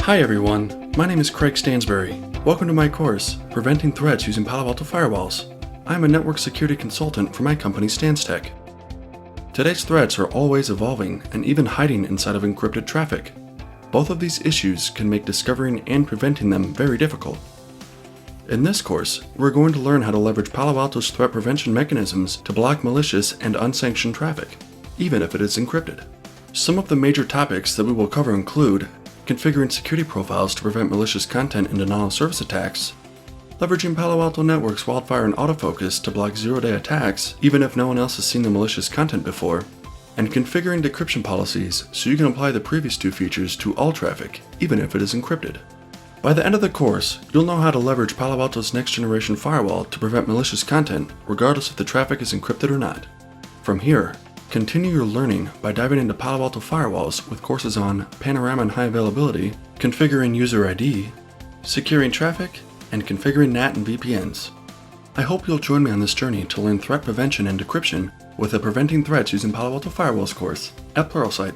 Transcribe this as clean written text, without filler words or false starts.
Hi everyone, my name is Craig Stansbury. Welcome to my course, Preventing Threats Using Palo Alto Firewalls. I am a network security consultant for my company StansTech. Today's threats are always evolving and even hiding inside of encrypted traffic. Both of these issues can make discovering and preventing them very difficult. In this course, we're going to learn how to leverage Palo Alto's threat prevention mechanisms to block malicious and unsanctioned traffic, even if it is encrypted. Some of the major topics that we will cover include configuring security profiles to prevent malicious content and denial-of-service attacks, leveraging Palo Alto Network's wildfire and autofocus to block zero-day attacks even if no one else has seen the malicious content before, and configuring decryption policies so you can apply the previous two features to all traffic, even if it is encrypted. By the end of the course, you'll know how to leverage Palo Alto's next-generation firewall to prevent malicious content, regardless if the traffic is encrypted or not. From here, continue your learning by diving into Palo Alto Firewalls with courses on Panorama and High Availability, configuring user ID, securing traffic, and configuring NAT and VPNs. I hope you'll join me on this journey to learn threat prevention and decryption with the Preventing Threats Using Palo Alto Firewalls course at Pluralsight.